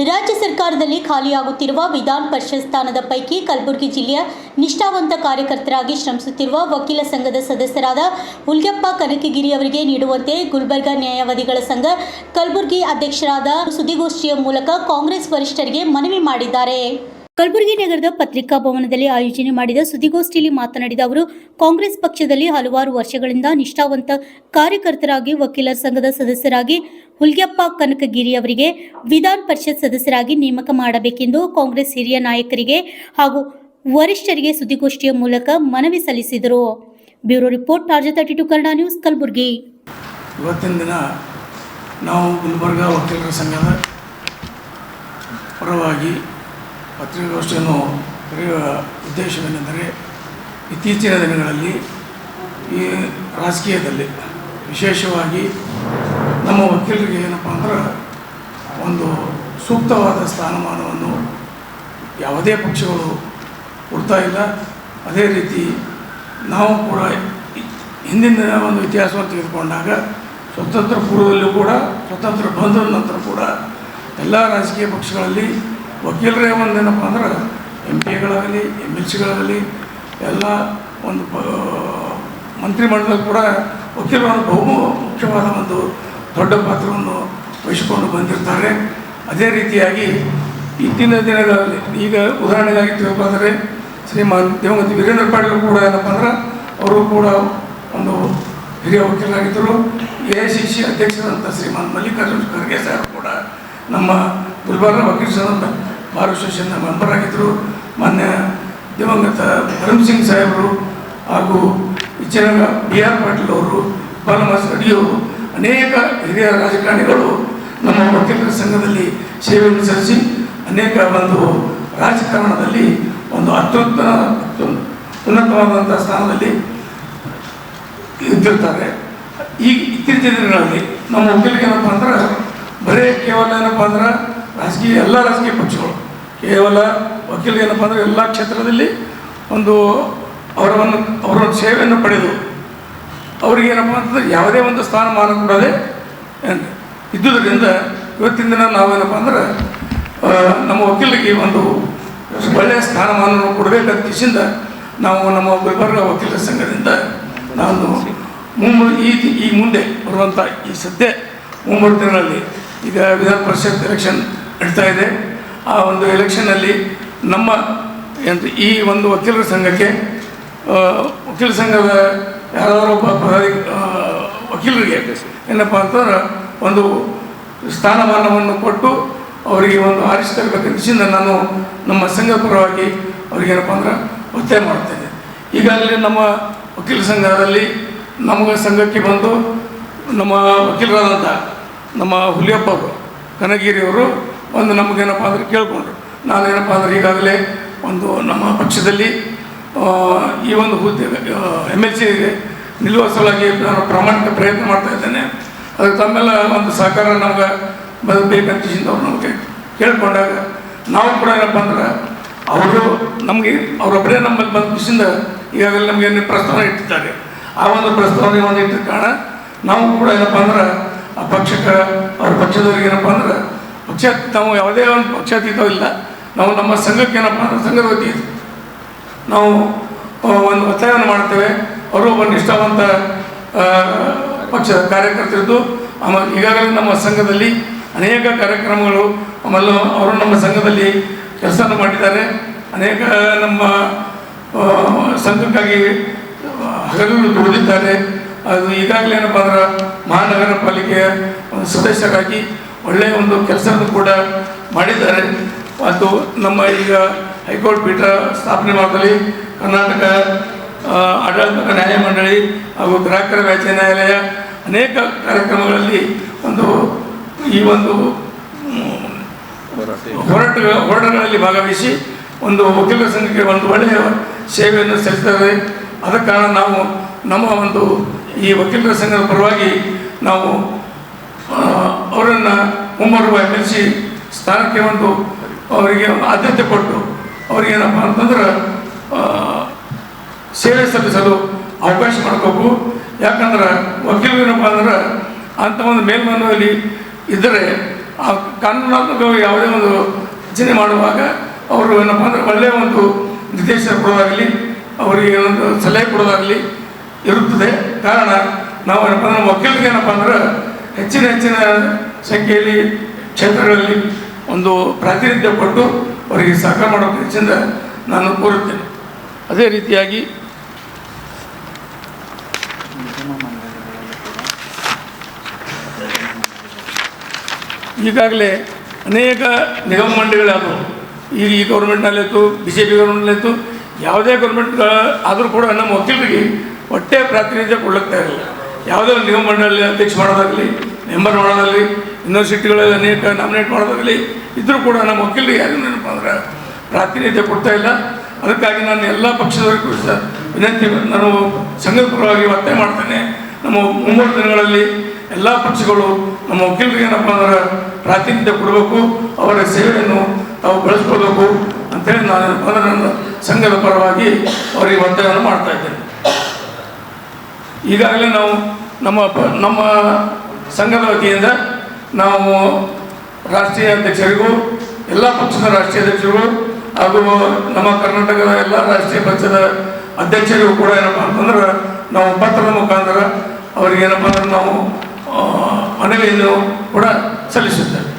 ರಾಜ್ಯ ಸರ್ಕಾರದಲ್ಲಿ ಖಾಲಿಯಾಗುತ್ತಿರುವ ವಿಧಾನ ಪರಿಷತ್ ಸ್ಥಾನದ ಪೈಕಿ ಕಲಬುರಗಿ ಜಿಲ್ಲೆಯ ನಿಷ್ಠಾವಂತ ಕಾರ್ಯಕರ್ತರಾಗಿ ಶ್ರಮಿಸುತ್ತಿರುವ ವಕೀಲ ಸಂಘದ ಸದಸ್ಯರಾದ ಹುಲ್ಗೆಪ್ಪ ಕನಕಗಿರಿ ಅವರಿಗೆ ನೀಡುವಂತೆ ಗುಲ್ಬರ್ಗಾ ನ್ಯಾಯವಾದಿಗಳ ಸಂಘ ಕಲಬುರಗಿ ಅಧ್ಯಕ್ಷರಾದ ಸುದ್ದಿಗೋಷ್ಠಿಯ ಮೂಲಕ ಕಾಂಗ್ರೆಸ್ ವರಿಷ್ಠರಿಗೆ ಮನವಿ ಮಾಡಿದ್ದಾರೆ. ಕಲಬುರಗಿ ನಗರದ ಪತ್ರಿಕಾ ಭವನದಲ್ಲಿ ಆಯೋಜನೆ ಮಾಡಿದ ಸುದ್ದಿಗೋಷ್ಠಿಯಲ್ಲಿ ಮಾತನಾಡಿದ ಅವರು, ಕಾಂಗ್ರೆಸ್ ಪಕ್ಷದಲ್ಲಿ ಹಲವಾರು ವರ್ಷಗಳಿಂದ ನಿಷ್ಠಾವಂತ ಕಾರ್ಯಕರ್ತರಾಗಿ ವಕೀಲರ ಸಂಘದ ಸದಸ್ಯರಾಗಿ ಹುಲ್ಗೆಪ್ಪ ಕನಕಗಿರಿ ಅವರಿಗೆ ವಿಧಾನ ಪರಿಷತ್ ಸದಸ್ಯರಾಗಿ ನೇಮಕ ಮಾಡಬೇಕೆಂದು ಕಾಂಗ್ರೆಸ್ ಹಿರಿಯ ನಾಯಕರಿಗೆ ಹಾಗೂ ವರಿಷ್ಠರಿಗೆ ಸುದ್ದಿಗೋಷ್ಠಿಯ ಮೂಲಕ ಮನವಿ ಸಲ್ಲಿಸಿದರು. ಬ್ಯೂರೋ ರಿಪೋರ್ಟ್, ಟಾರ್ಜಾ 32 ಕನ್ನಡ ನ್ಯೂಸ್, ಕಲಬುರಗಿ. ಇವತ್ತಿನ ದಿನ ನಾವು ಗುಲ್ಬರ್ಗಾ ವಕೀಲರ ಸಂಘದ ಪರವಾಗಿ ಪತ್ರಿಕಾಗೋಷ್ಠಿಯನ್ನು ಕರೆಯುವ ಉದ್ದೇಶವೇನೆಂದರೆ, ಇತ್ತೀಚಿನ ದಿನಗಳಲ್ಲಿ ಈ ರಾಜಕೀಯದಲ್ಲಿ ವಿಶೇಷವಾಗಿ ನಮ್ಮ ವಕೀಲರಿಗೆ ಏನಪ್ಪ ಅಂದ್ರೆ ಒಂದು ಸೂಕ್ತವಾದ ಸ್ಥಾನಮಾನವನ್ನು ಯಾವುದೇ ಪಕ್ಷಗಳು ಕೊಡ್ತಾ ಇಲ್ಲ. ಅದೇ ರೀತಿ ನಾವು ಕೂಡ ಹಿಂದಿನ ಒಂದು ಇತಿಹಾಸವನ್ನು ತೆಗೆದುಕೊಂಡಾಗ ಸ್ವತಂತ್ರ ಪೂರ್ವದಲ್ಲೂ ಕೂಡ, ಸ್ವತಂತ್ರ ಬಂದ ನಂತರ ಕೂಡ ಎಲ್ಲ ರಾಜಕೀಯ ಪಕ್ಷಗಳಲ್ಲಿ ವಕೀಲರೇ ಒಂದೇನಪ್ಪ ಅಂದ್ರೆ MP ಗಳಾಗಲಿ MLCಗಳಾಗಲಿ ಎಲ್ಲ ಒಂದು ಮಂತ್ರಿಮಂಡಲದಲ್ಲಿ ಕೂಡ ವಕೀಲರು ಬಹು ಮುಖ್ಯವಾದ ಒಂದು ದೊಡ್ಡ ಪಾತ್ರವನ್ನು ವಹಿಸಿಕೊಂಡು ಬಂದಿರ್ತಾರೆ. ಅದೇ ರೀತಿಯಾಗಿ ಇತ್ತಿನ ದಿನಗಳಲ್ಲಿ ಈಗ ಉದಾಹರಣೆಗಾಗಿ ತಿಳ್ಕೊಂಡ್ರೆ ಶ್ರೀಮಾನ್ ದಿವಂಗತ ವೀರೇಂದ್ರ ಪಾಟೀಲ್ ಕೂಡ ಏನಪ್ಪ ಅಂದ್ರೆ ಅವರು ಕೂಡ ಒಂದು ಹಿರಿಯ ವಕೀಲರಾಗಿದ್ದರು. AICC ಅಧ್ಯಕ್ಷರಾದಂಥ ಶ್ರೀಮಾನ್ ಮಲ್ಲಿಕಾರ್ಜುನ ಖರ್ಗೆ ಸಾಹೇಬರು ಕೂಡ ನಮ್ಮ ಗುಲ್ಬರ್ಗಾ ವಕೀಲ ಸಂಘದ ಬಾರ್ ಅಸೋಸಿಯೇಷನ್ನ ಮೆಂಬರ್ ಆಗಿದ್ದರು. ಮಾನ್ಯ ದಿವಂಗತ ಭರಮ್ ಸಿಂಗ್ ಸಾಹೇಬರು ಹಾಗೂ ಇಚ್ಚಿನ BR ಪಾಟೀಲ್ ಅವರು, ಬಾಲಮಾಸ್ ರೆಡ್ಡಿಯವರು, ಅನೇಕ ಹಿರಿಯ ರಾಜಕಾರಣಿಗಳು ನಮ್ಮ ವಕೀಲರ ಸಂಘದಲ್ಲಿ ಸೇವೆಯನ್ನು ಸಲ್ಲಿಸಿ ಅನೇಕ ಒಂದು ರಾಜಕಾರಣದಲ್ಲಿ ಒಂದು ಉನ್ನತವಾದಂಥ ಸ್ಥಾನದಲ್ಲಿ ಇದ್ದಿರ್ತಾರೆ. ಈಗ ಇತ್ತೀಚಿನ ದಿನಗಳಲ್ಲಿ ನಮ್ಮ ವಕೀಲರಿಗೆ ಏನಪ್ಪ ಅಂದ್ರೆ ಬರೀ ಕೇವಲ ಏನಪ್ಪ ಅಂದ್ರೆ ಎಲ್ಲ ರಾಜಕೀಯ ಪಕ್ಷಗಳು ಕೇವಲ ವಕೀಲರಿಗೆ ಏನಪ್ಪ ಅಂದರೆ ಎಲ್ಲ ಕ್ಷೇತ್ರದಲ್ಲಿ ಒಂದು ಅವರ ಸೇವೆಯನ್ನು ಪಡೆದು ಅವರಿಗೇನಪ್ಪ ಅಂತಂದ್ರೆ ಯಾವುದೇ ಒಂದು ಸ್ಥಾನಮಾನ ಕೊಡದೆ ಇದ್ದುದರಿಂದ ಇವತ್ತಿನ ದಿನ ನಾವೇನಪ್ಪ ಅಂದ್ರೆ ನಮ್ಮ ವಕೀಲರಿಗೆ ಒಂದು ಒಳ್ಳೆಯ ಸ್ಥಾನಮಾನವನ್ನು ಕೊಡಬೇಕಂತ ದಿಶಿಂದ ನಾವು ನಮ್ಮ ಗುಲ್ಬರ್ಗಾ ವಕೀಲರ ಸಂಘದಿಂದ ನಾನು ಈ ಮುಂದೆ ಬರುವಂಥ ಈ ಸದ್ಯ ಮುಂಬರುವ ದಿನಗಳಲ್ಲಿ ಈಗ ವಿಧಾನ ಪರಿಷತ್ ಎಲೆಕ್ಷನ್ ನಡೀತಾ ಇದೆ. ಆ ಒಂದು ಎಲೆಕ್ಷನ್ನಲ್ಲಿ ನಮ್ಮ ಈ ಒಂದು ವಕೀಲರ ಸಂಘಕ್ಕೆ ವಕೀಲ ಸಂಘದ ಯಾರಾದರೂ ಒಬ್ಬ ವಕೀಲರಿಗೆ ಏನಪ್ಪ ಅಂತಂದ್ರೆ ಒಂದು ಸ್ಥಾನಮಾನವನ್ನು ಕೊಟ್ಟು ಅವರಿಗೆ ಒಂದು ಆರಿಸ್ತರಬೇಕಂತ ನಾನು ನಮ್ಮ ಸಂಘ ಪರವಾಗಿ ಅವ್ರಿಗೇನಪ್ಪ ಅಂದ್ರೆ ಒತ್ತಾಯ ಮಾಡ್ತೇನೆ. ಈಗಾಗಲೇ ನಮ್ಮ ವಕೀಲ ಸಂಘದಲ್ಲಿ ನಮಗೆ ಸಂಘಕ್ಕೆ ಬಂದು ನಮ್ಮ ವಕೀಲರಾದಂಥ ನಮ್ಮ ಹುಲಿಯಪ್ಪ ಅವರು ಕನಗಿರಿಯವರು ಒಂದು ನಮಗೇನಪ್ಪ ಅಂದ್ರೆ ಕೇಳಿಕೊಂಡ್ರು. ನಾನೇನಪ್ಪ ಅಂದ್ರೆ ಈಗಾಗಲೇ ಒಂದು ನಮ್ಮ ಪಕ್ಷದಲ್ಲಿ ಈ ಒಂದು ಹುದ್ದೆ MLC ನಿಲ್ಲುವ ಸಲುವಾಗಿ ನಾನು ಪ್ರಾಮಾಣಿಕ ಪ್ರಯತ್ನ ಮಾಡ್ತಾ ಇದ್ದೇನೆ. ಅದಕ್ಕೆ ತಮ್ಮೆಲ್ಲ ಒಂದು ಸಹಕಾರ ನಮ್ಗೆ ಬೇಕಂತ ಅವ್ರು ನಮಗೆ ಕೇಳಿಕೊಂಡಾಗ ನಾವು ಕೂಡ ಏನಪ್ಪ ಅಂದ್ರೆ ಅವರು ನಮಗೆ ಅವರೊಬ್ಬರೇ ನಮ್ಮಲ್ಲಿ ಬಂದ ಖುಷಿಯಿಂದ ಈಗಾಗಲೇ ನಮಗೆ ಪ್ರಸ್ತಾವನೆ ಇಟ್ಟಿದ್ದಾರೆ. ಆ ಒಂದು ಪ್ರಸ್ತಾವನೆ ಒಂದು ಇಟ್ಟಿದ್ದ ಕಾರಣ ನಾವು ಕೂಡ ಏನಪ್ಪ ಅಂದ್ರೆ ಆ ಪಕ್ಷಕ್ಕೆ ಅವ್ರ ಪಕ್ಷದವ್ರಿಗೆ ಏನಪ್ಪ ಅಂದ್ರೆ ನಾವು ಯಾವುದೇ ಒಂದು ಪಕ್ಷಾತೀತವಿಲ್ಲ. ನಾವು ನಮ್ಮ ಸಂಘಕ್ಕೆ ಏನಪ್ಪ ಅಂದ್ರೆ ಸಂಘದ ವತಿ ನಾವು ಒಂದು ಒತ್ತಾಯವನ್ನು ಮಾಡ್ತೇವೆ. ಅವರು ಒಬ್ಬ ನಿಷ್ಠಾವಂತ ಪಕ್ಷದ ಕಾರ್ಯಕರ್ತರಿದ್ದು ಆಮೇಲೆ ಈಗಾಗಲೇ ನಮ್ಮ ಸಂಘದಲ್ಲಿ ಅನೇಕ ಕಾರ್ಯಕ್ರಮಗಳು ಆಮೇಲೆ ಅವರು ನಮ್ಮ ಸಂಘದಲ್ಲಿ ಕೆಲಸ ಮಾಡಿದ್ದಾರೆ. ಅನೇಕ ನಮ್ಮ ಸಂಘಕ್ಕಾಗಿ ಹಗಲು ದುಡಿದಿದ್ದಾರೆ. ಅದು ಈಗಾಗಲೇ ಏನಪ್ಪ ಅಂದ್ರೆ ಮಹಾನಗರ ಪಾಲಿಕೆಯ ಒಂದು ಸದಸ್ಯರಾಗಿ ಒಳ್ಳೆಯ ಒಂದು ಕೆಲಸವನ್ನು ಕೂಡ ಮಾಡಿದ್ದಾರೆ. ಮತ್ತು ನಮ್ಮ ಈಗ ಹೈಕೋರ್ಟ್ ಪೀಠ ಸ್ಥಾಪನೆ ಮಾಡಲಿ, ಕರ್ನಾಟಕ ಆಡಳಿತ ನ್ಯಾಯಮಂಡಳಿ ಹಾಗೂ ಗ್ರಾಹಕರ ವ್ಯಾಜ್ಯ ನ್ಯಾಯಾಲಯ ಅನೇಕ ಕಾರ್ಯಕ್ರಮಗಳಲ್ಲಿ ಈ ಒಂದು ಹೋರಾಟಗಳಲ್ಲಿ ಭಾಗವಹಿಸಿ ಒಂದು ವಕೀಲರ ಸಂಘಕ್ಕೆ ಒಂದು ಒಳ್ಳೆಯ ಸೇವೆಯನ್ನು ಸಲ್ಲಿಸ್ತಾರೆ. ಆದ ಕಾರಣ ನಾವು ನಮ್ಮ ಒಂದು ಈ ವಕೀಲರ ಸಂಘದ ಪರವಾಗಿ ನಾವು ಅವರನ್ನು ಮುಂಬರುವ MLC ಸ್ಥಾನಕ್ಕೆ ಒಂದು ಅವರಿಗೆ ಆದ್ಯತೆ ಕೊಟ್ಟು ಅವ್ರಿಗೇನಪ್ಪ ಅಂತಂದ್ರೆ ಸೇವೆ ಸಲ್ಲಿಸಲು ಅವಕಾಶ ಮಾಡಬೇಕು. ಯಾಕಂದ್ರೆ ವಕೀಲರು ಏನಪ್ಪ ಅಂದ್ರೆ ಅಂಥ ಒಂದು ಮೇಲ್ಮನವಿಯಲ್ಲಿ ಇದ್ದರೆ ಆ ಕಾನೂನಾತ್ಮಕವಾಗಿ ಯಾವುದೇ ಒಂದು ರಚನೆ ಮಾಡುವಾಗ ಅವರು ಏನಪ್ಪ ಅಂದರೆ ಒಳ್ಳೆಯ ಒಂದು ನಿರ್ದೇಶನ ಕೊಡೋದಾಗಲಿ ಅವರಿಗೆ ಒಂದು ಸಲಹೆ ಕೊಡೋದಾಗಲಿ ಇರುತ್ತದೆ. ಕಾರಣ ನಾವು ಏನಪ್ಪ ಅಂದ್ರೆ ವಕೀಲರಿಗೆ ಏನಪ್ಪ ಅಂದ್ರೆ ಹೆಚ್ಚಿನ ಸಂಖ್ಯೆಯಲ್ಲಿ ಕ್ಷೇತ್ರಗಳಲ್ಲಿ ಒಂದು ಪ್ರಾತಿನಿಧ್ಯ ಕೊಟ್ಟು ಅವರಿಗೆ ಸಹಕಾರ ಮಾಡೋ ಹೆಚ್ಚಿಂದ ನಾನು ಕೋರುತ್ತೇನೆ. ಅದೇ ರೀತಿಯಾಗಿ ಈಗಾಗಲೇ ಅನೇಕ ನಿಗಮ ಮಂಡಳಿಗಳಾದವು. ಈಗ ಈ ಗೌರ್ಮೆಂಟ್ನಲ್ಲಿತ್ತು, ಬಿ ಜೆ ಪಿ ಗೌರ್ಮೆಂಟ್ನಲ್ಲಿತ್ತು, ಯಾವುದೇ ಗೌರ್ಮೆಂಟ್ ಆದರೂ ಕೂಡ ನಮ್ಮ ವಕೀಲರಿಗೆ ಒಟ್ಟೆ ಪ್ರಾತಿನಿಧ್ಯ ಕೊಡ್ಲಿಕ್ತಾ ಇರಲಿಲ್ಲ. ಯಾವುದೇ ಒಂದು ನಿಗಮ ಮಂಡಳಿ ಅಧ್ಯಕ್ಷ ಮಾಡೋದಾಗಲಿ, ಮೆಂಬರ್ ಮಾಡೋದಾಗಲಿ, ಯೂನಿವರ್ಸಿಟಿಗಳಲ್ಲಿ ಅನೇಕ ನಾಮಿನೇಟ್ ಮಾಡೋದಾಗಲಿ ಇದ್ದರೂ ಕೂಡ ನಮ್ಮ ವಕೀಲರಿಗೆ ಯಾರೇನಪ್ಪ ಅಂದ್ರೆ ಪ್ರಾತಿನಿಧ್ಯ ಕೊಡ್ತಾ ಇಲ್ಲ. ಅದಕ್ಕಾಗಿ ನಾನು ಎಲ್ಲ ಪಕ್ಷದವರಿಗೂ ವಿನಂತಿ, ನಾನು ಸಂಘದ ಪರವಾಗಿ ಒತ್ತಾಯ ಮಾಡ್ತೇನೆ. ನಮ್ಮ ಮುಂಬರುವ ದಿನಗಳಲ್ಲಿ ಎಲ್ಲ ಪಕ್ಷಗಳು ನಮ್ಮ ವಕೀಲರಿಗೆ ಏನಪ್ಪ ಅಂದ್ರೆ ಪ್ರಾತಿನಿಧ್ಯ ಕೊಡಬೇಕು, ಅವರ ಸೇವೆಯನ್ನು ನಾವು ಬಳಸ್ಕೋಬೇಕು ಅಂತೇಳಿ ನಾನು ಅಂದರೆ ನನ್ನ ಸಂಘದ ಪರವಾಗಿ ಅವರಿಗೆ ಒತ್ತಾಯವನ್ನು ಮಾಡ್ತಾ ಇದ್ದೇನೆ. ಈಗಾಗಲೇ ನಾವು ನಮ್ಮ ಸಂಘದ ವತಿಯಿಂದ ನಾವು ರಾಷ್ಟ್ರೀಯ ಅಧ್ಯಕ್ಷರಿಗೂ, ಎಲ್ಲ ಪಕ್ಷದ ರಾಷ್ಟ್ರೀಯ ಅಧ್ಯಕ್ಷರಿಗೂ ಹಾಗೂ ನಮ್ಮ ಕರ್ನಾಟಕದ ಎಲ್ಲ ರಾಷ್ಟ್ರೀಯ ಪಕ್ಷದ ಅಧ್ಯಕ್ಷರಿಗೂ ಕೂಡ ಏನಪ್ಪ ಅಂತಂದ್ರೆ ನಾವು ಪತ್ರದ ಮುಖಾಂತರ ಅವರಿಗೆ ಏನಪ್ಪ ಅಂದ್ರೆ ನಾವು ಮನವಿಯನ್ನು ಕೂಡ ಸಲ್ಲಿಸುತ್ತೇವೆ.